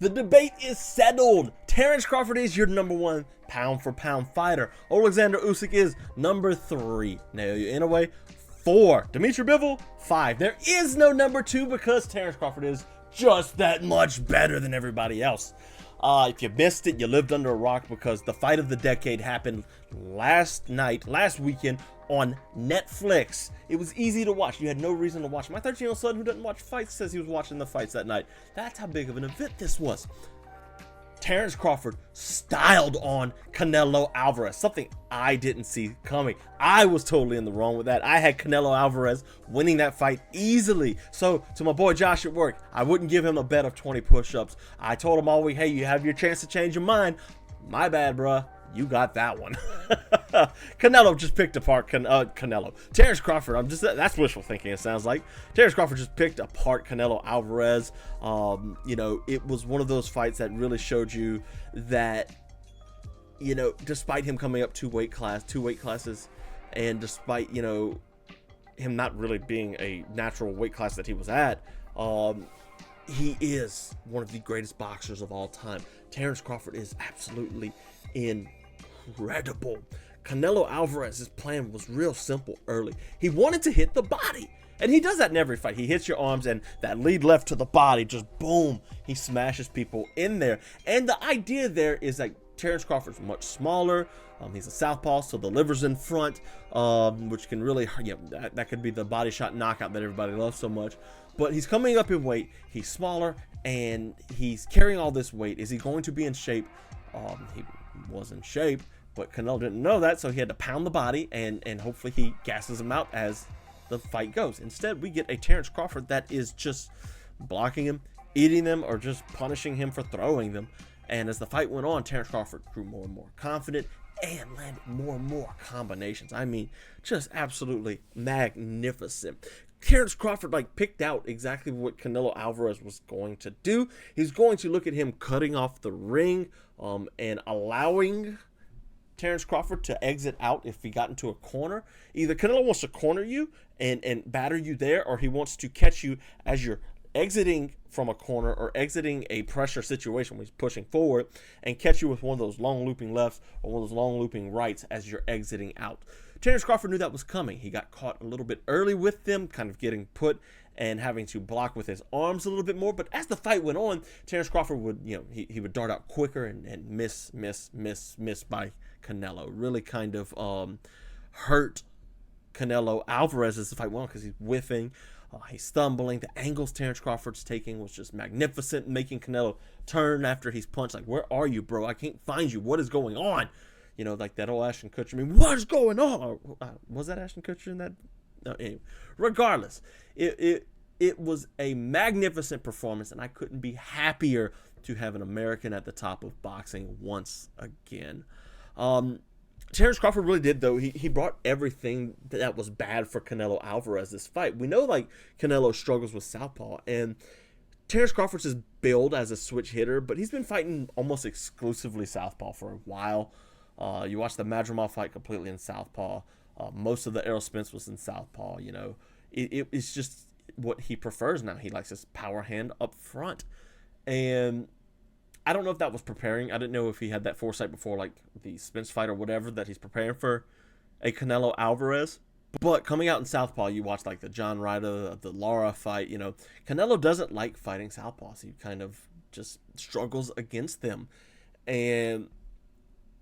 The debate is settled. Terence Crawford is your #1 pound-for-pound fighter. Oleksandr Usyk is #3. Naoya Inoue, 4. Dmitrii Bivol, 5. There is no #2 because Terence Crawford is just that much better than everybody else. If you missed it, you lived under a rock because the fight of the decade happened last weekend on Netflix. It was easy to watch. You had no reason to watch. My 13-year-old son who doesn't watch fights says he was watching the fights that night. That's how big of an event this was. Terence Crawford styled on Canelo Alvarez, something I didn't see coming. I was totally in the wrong with that. I had Canelo Alvarez winning that fight easily. So to my boy Josh at work, I wouldn't give him a bet of 20 push-ups. I told him all week, hey, you have your chance to change your mind. My bad, bruh. You got that one. Canelo just picked apart Terence Crawford. That's wishful thinking, it sounds like. Terence Crawford just picked apart Canelo Alvarez. It was one of those fights that really showed you that, despite him coming up two weight classes, and despite, him not really being a natural weight class that he was at, he is one of the greatest boxers of all time. Terence Crawford is absolutely incredible. Canelo Alvarez's plan was real simple early. He wanted to hit the body, and he does that in every fight. He hits your arms, and that lead left to the body, just boom, he smashes people in there. And the idea there is that Terence Crawford's much smaller. He's a southpaw, so the liver's in front, which can really, that could be the body shot knockout that everybody loves so much. But he's coming up in weight. He's smaller, and he's carrying all this weight. Is he going to be in shape? He was in shape, but Canelo didn't know that, so he had to pound the body, and hopefully he gasses him out as the fight goes. Instead, we get a Terence Crawford that is just blocking him, eating them, or just punishing him for throwing them. And as the fight went on, Terence Crawford grew more and more confident and landed more and more combinations. I mean, just absolutely magnificent. Terence Crawford picked out exactly what Canelo Alvarez was going to do. He's going to look at him cutting off the ring and allowing Terence Crawford to exit out if he got into a corner. Either Canelo wants to corner you and batter you there, or he wants to catch you as you're exiting from a corner or exiting a pressure situation when he's pushing forward, and catch you with one of those long looping lefts or one of those long looping rights as you're exiting out. Terence Crawford knew that was coming. He got caught a little bit early with them, kind of getting put and having to block with his arms a little bit more. But as the fight went on, Terence Crawford would, he would dart out quicker and miss by Canelo. Really kind of hurt Canelo Alvarez as the fight went on, because he's whiffing, he's stumbling. The angles Terence Crawford's taking was just magnificent, making Canelo turn after he's punched. Like, where are you, bro? I can't find you. What is going on? Like that old Ashton Kutcher. I mean, what is going on? Was that Ashton Kutcher in that? No, anyway. Regardless, it was a magnificent performance, and I couldn't be happier to have an American at the top of boxing once again. Terence Crawford really did, though. He brought everything that was bad for Canelo Alvarez this fight. We know, Canelo struggles with southpaw, and Terence Crawford's is billed as a switch hitter, but he's been fighting almost exclusively southpaw for a while. You watch the Madrimov fight completely in southpaw. Most of the Errol Spencer was in southpaw. It's just what he prefers now. He likes his power hand up front, and I don't know if that was preparing. I didn't know if he had that foresight before, the Spence fight or whatever, that he's preparing for a Canelo Alvarez. But coming out in southpaw, you watch the John Ryder, the Lara fight. Canelo doesn't like fighting southpaws. He kind of just struggles against them, and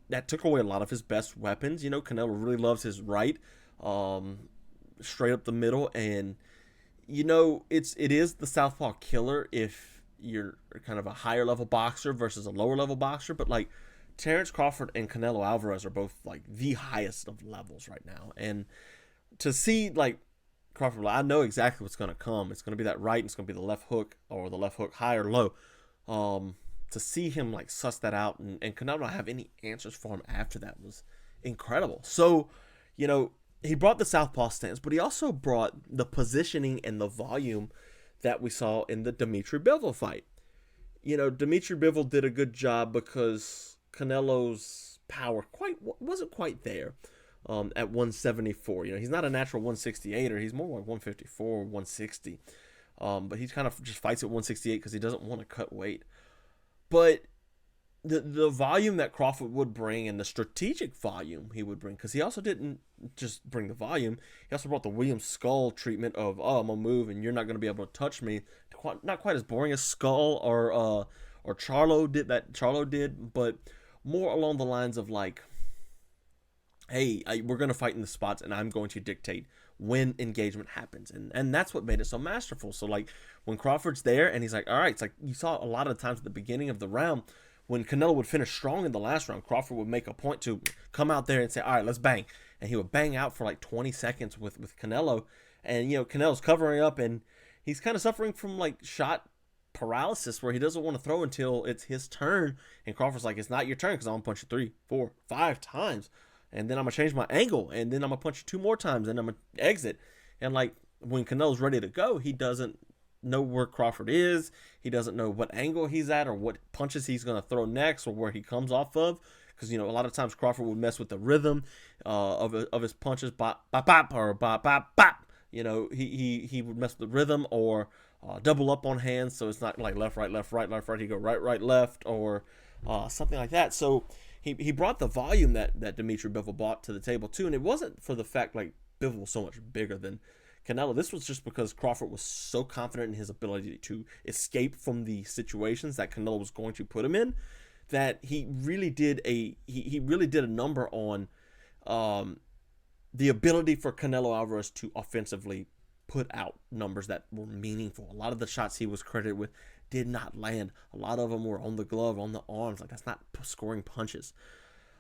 that took away a lot of his best weapons. Canelo really loves his right, straight up the middle, and it is the southpaw killer if you're kind of a higher level boxer versus a lower level boxer. But Terence Crawford and Canelo Alvarez are both the highest of levels right now, and to see Crawford, I know exactly what's going to come. It's going to be that right, and it's going to be the left hook, or the left hook high or low. To see him suss that out, and Canelo not have any answers for him after that was incredible. So, he brought the southpaw stance, but he also brought the positioning and the volume that we saw in the Dmitrii Bivol fight. Dmitrii Bivol did a good job because Canelo's power wasn't quite there at 174. He's not a natural 168er. He's more like 154, 160. But he kind of just fights at 168 because he doesn't want to cut weight. But the volume that Crawford would bring and the strategic volume he would bring, because he also didn't just bring the volume, he also brought the William Skull treatment of, oh, I'm gonna move and you're not gonna be able to touch me. Not quite as boring as Skull or Charlo did, but more along the lines of like, hey, we're gonna fight in the spots and I'm going to dictate when engagement happens, and that's what made it so masterful. So like when Crawford's there and he's like, all right, it's like you saw a lot of the times at the beginning of the round. When Canelo would finish strong in the last round, Crawford would make a point to come out there and say, all right, let's bang. And he would bang out for like 20 seconds with Canelo. And, Canelo's covering up and he's kind of suffering from like shot paralysis where he doesn't want to throw until it's his turn. And Crawford's like, it's not your turn because I'm going to punch you 3, 4, 5 times. And then I'm going to change my angle. And then I'm going to punch you 2 more times. And I'm going to exit. And like when Canelo's ready to go, he doesn't know where Crawford is. He doesn't know what angle he's at or what punches he's going to throw next or where he comes off of, because a lot of times Crawford would mess with the rhythm of his punches, bop bop bop or bop bop bop. He would mess with the rhythm or double up on hands, so it's not like left right left right left right. He go right right left or something like that. So he brought the volume that Dmitrii Bivol brought to the table too, and it wasn't for the fact like Bivol was so much bigger than Canelo. This was just because Crawford was so confident in his ability to escape from the situations that Canelo was going to put him in, that he really did a number on the ability for Canelo Alvarez to offensively put out numbers that were meaningful. A lot of the shots he was credited with did not land. A lot of them were on the glove, on the arms. Like, that's not scoring punches.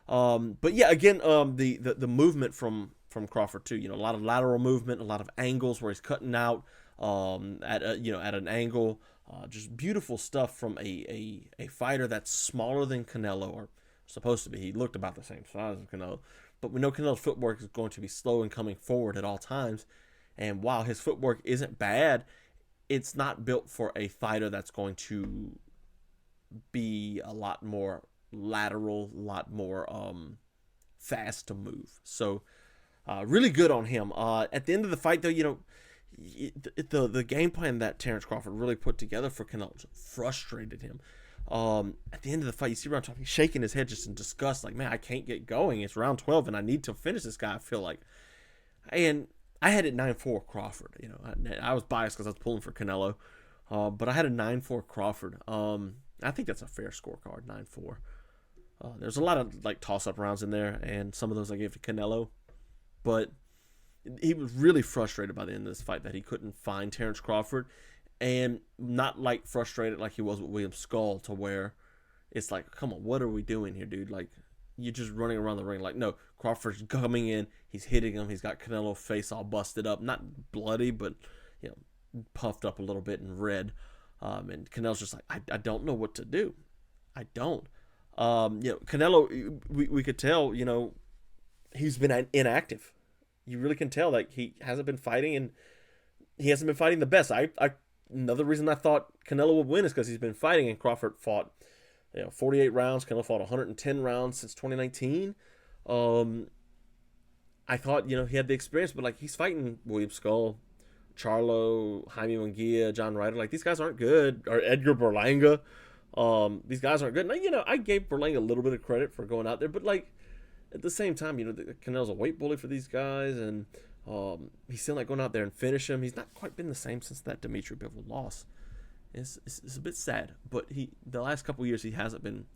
But yeah, again, the movement from Crawford too. A lot of lateral movement, a lot of angles where he's cutting out at an angle. Just beautiful stuff from a fighter that's smaller than Canelo, or supposed to be. He looked about the same size as Canelo, but we know Canelo's footwork is going to be slow and coming forward at all times. And while his footwork isn't bad, it's not built for a fighter that's going to be a lot more lateral, a lot more fast to move. So really good on him. At the end of the fight, though, the game plan that Terence Crawford really put together for Canelo frustrated him. At the end of the fight, you see Round 12, he's shaking his head just in disgust, like, man, I can't get going. It's round 12, and I need to finish this guy, I feel like. And I had it 9-4 Crawford. I was biased because I was pulling for Canelo, but I had a 9-4 Crawford. I think that's a fair scorecard, 9-4. There's a lot of like toss-up rounds in there, and some of those I gave to Canelo, but he was really frustrated by the end of this fight that he couldn't find Terence Crawford, and not like frustrated like he was with William Skull, to where it's like, come on, what are we doing here, dude? Like, you're just running around the ring. Like, no, Crawford's coming in, he's hitting him, he's got Canelo's face all busted up, not bloody, but puffed up a little bit and red. And Canelo's just like, I don't know what to do. I don't. Canelo, we could tell, he's been inactive. You really can tell, like, he hasn't been fighting, and he hasn't been fighting the best. Another reason I thought Canelo would win is because he's been fighting, and Crawford fought 48 rounds. Canelo fought 110 rounds since 2019. I thought, he had the experience, but like, he's fighting William Skull, Charlo, Jaime Munguia, John Ryder. Like, these guys aren't good. Or Edgar Berlanga. These guys aren't good. Now, I gave Berlanga a little bit of credit for going out there, but like, at the same time, Canelo's a weight bully for these guys, and he's still not going out there and finish him. He's not quite been the same since that Dmitrii Bivol loss. It's a bit sad, but the last couple years he hasn't been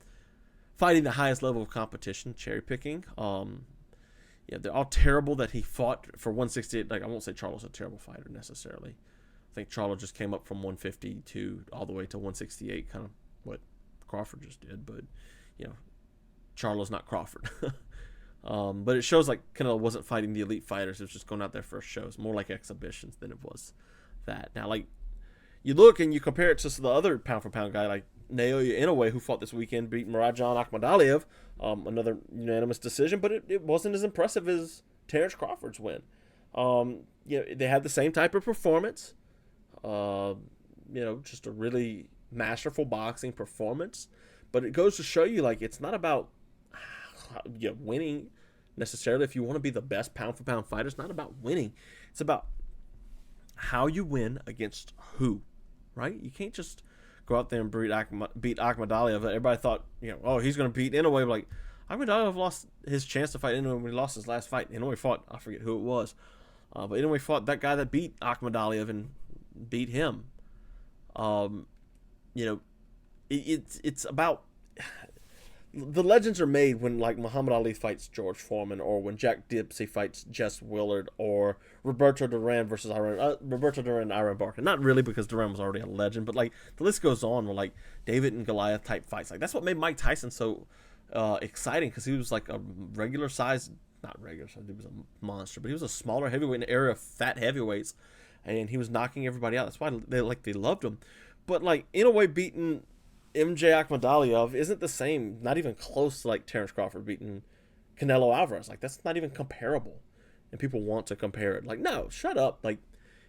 fighting the highest level of competition, cherry picking. They're all terrible that he fought for 168. Like, I won't say Charlo's a terrible fighter necessarily. I think Charlo just came up from 150 to all the way to 168, kind of what Crawford just did. But Charlo's not Crawford. But it shows like Canelo wasn't fighting the elite fighters. It was just going out there for shows, more like exhibitions than it was that. Now, like, you look and you compare it to the other pound-for-pound guy like Naoya Inoue, who fought this weekend, beat Murajan Akhmadaliev, another unanimous decision, but it wasn't as impressive as Terence Crawford's win. They had the same type of performance, just a really masterful boxing performance, but it goes to show you, like, it's not about winning necessarily. If you want to be the best pound-for-pound fighter, it's not about winning. It's about how you win against who. Right? You can't just go out there and beat Akhmadaliev. Everybody thought, oh, he's going to beat Inoue. Like, Akhmadaliev lost his chance to fight Inoue when he lost his last fight. Inoue fought, I forget who it was, but Inoue fought that guy that beat Akhmadaliev and beat him. It's about, the legends are made when, like, Muhammad Ali fights George Foreman, or when Jack Dempsey fights Jess Willard, or Roberto Duran versus Iran Barker. Not really, because Duran was already a legend, but, like, the list goes on with, like, David and Goliath type fights. Like, that's what made Mike Tyson so exciting, because he was like a regular size, not regular size, he was a monster, but he was a smaller heavyweight in the era of fat heavyweights, and he was knocking everybody out. That's why they loved him. But, like, Inoue beating MJ Akhmadaliev isn't the same, not even close to, like, Terence Crawford beating Canelo Alvarez. Like, that's not even comparable, and people want to compare it. Like, no, shut up. Like,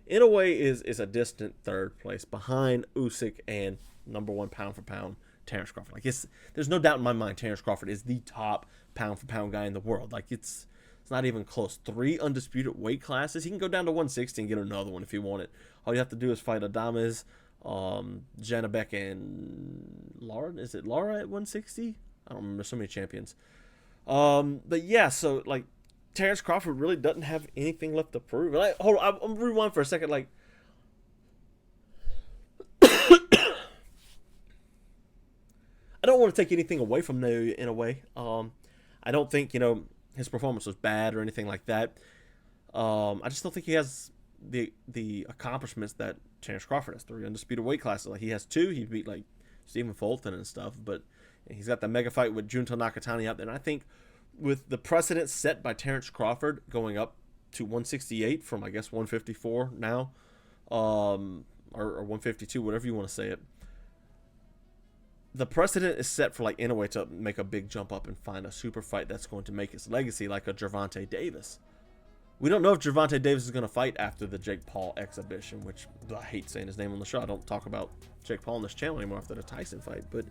Inoue is a distant third place behind Usyk and number one pound for pound Terence Crawford. Like, there's no doubt in my mind Terence Crawford is the top pound for pound guy in the world. Like, it's not even close. 3 undisputed weight classes. He can go down to 160 and get another one if he wanted. All you have to do is fight Adames, Janabek, and Lara. Is it Lara at 160? I don't remember, so many champions. But yeah, so, like, Terence Crawford really doesn't have anything left to prove. Like, hold on, I'm rewind for a second. Like, I don't want to take anything away from Naoya Inoue. I don't think, his performance was bad or anything like that. I just don't think he has the accomplishments that Terence Crawford has. 3 undisputed weight classes. Like, he has 2. He beat, like, Stephen Fulton and stuff, but he's got the mega fight with Junto Nakatani out there. And I think with the precedent set by Terence Crawford going up to 168 from, I guess, 154 now, or 152, whatever you want to say it, the precedent is set for, like, Inoue to make a big jump up and find a super fight that's going to make his legacy, like a Gervonta Davis. We don't know if Gervonta Davis is going to fight after the Jake Paul exhibition, which I hate saying his name on the show. I don't talk about Jake Paul on this channel anymore after the Tyson fight. But,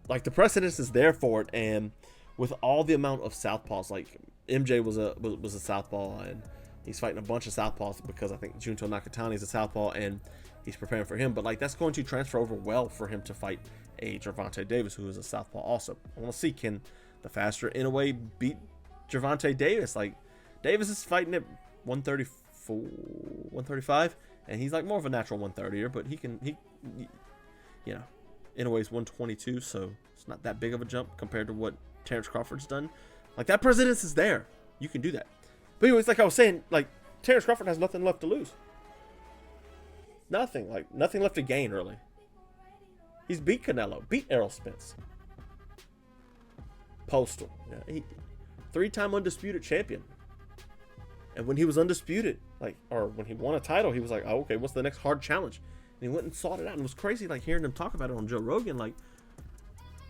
like, the precedence is there for it. And with all the amount of southpaws, like, MJ was a southpaw, and he's fighting a bunch of southpaws because I think Junto Nakatani is a southpaw, and he's preparing for him. But, like, that's going to transfer over well for him to fight a Gervonta Davis, who is a southpaw also. I want to see, can the faster Inoue beat Gervonta Davis? Like, Davis is fighting at 134, 135, and he's like more of a natural 130er, but he Inoue's 122, so it's not that big of a jump compared to what Terence Crawford's done. Like, that precedence is there. You can do that. But anyways, like I was saying, like, Terence Crawford has nothing left to lose. Nothing left to gain, really. He's beat Canelo, beat Errol Spencer. Postal. Yeah, 3-time undisputed champion. And when he was undisputed, or when he won a title, he was like, oh, okay, what's the next hard challenge? And he went and sought it out. And it was crazy, like, hearing him talk about it on Joe Rogan, like,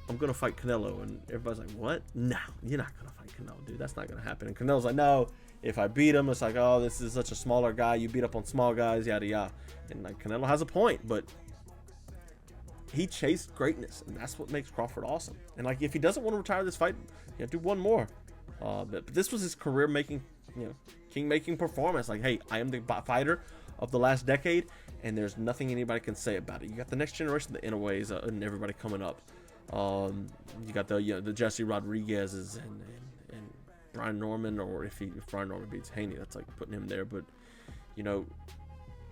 I'm going to fight Canelo. And everybody's like, what? No, you're not going to fight Canelo, dude. That's not going to happen. And Canelo's like, no, if I beat him, it's like, oh, this is such a smaller guy. You beat up on small guys, yada, yada. And, like, Canelo has a point, but he chased greatness. And that's what makes Crawford awesome. And, like, if he doesn't want to retire this fight, you have to do one more. But this was his career-making, king-making performance. Like, hey, I am the fighter of the last decade, and there's nothing anybody can say about it. You got the next generation, the Inoues, and everybody coming up. You got the Jesse Rodriguez's and Brian Norman, or if Brian Norman beats Haney, that's like putting him there. But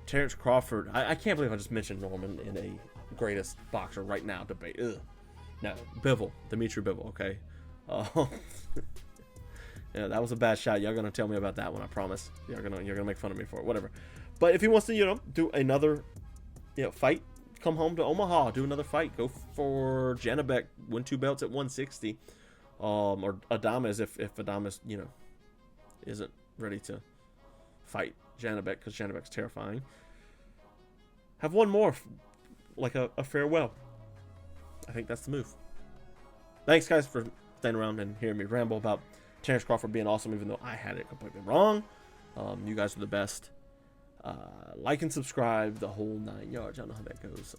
Terence Crawford, I can't believe I just mentioned Norman in a greatest boxer right now debate. Ugh. No, Bivol, Dmitrii Bivol. Okay. Yeah, that was a bad shot. Y'all gonna tell me about that one, I promise. You're gonna make fun of me for it, whatever. But if he wants to, do another, fight, come home to Omaha, do another fight, go for Janabek, win 2 belts at 160, or Adames if Adames, isn't ready to fight Janabek because Janabek's terrifying. Have one more, like a farewell. I think that's the move. Thanks, guys, for staying around and hearing me ramble about Terence Crawford being awesome, even though I had it completely wrong. You guys are the best. Like and subscribe, the whole 9 yards. I don't know how that goes.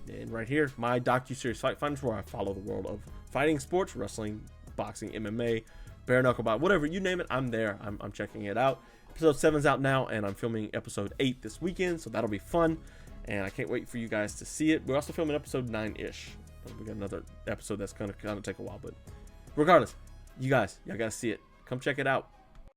And right here, my docu-series Fight Finders, where I follow the world of fighting sports, wrestling, boxing, MMA, bare knuckle bout, whatever, you name it, I'm there. I'm checking it out. Episode 7's out now, and I'm filming episode 8 this weekend, so that'll be fun. and I can't wait for you guys to see it. We're also filming episode 9-ish. We got another episode that's gonna kind of take a while, but regardless, y'all gotta see it. Come check it out.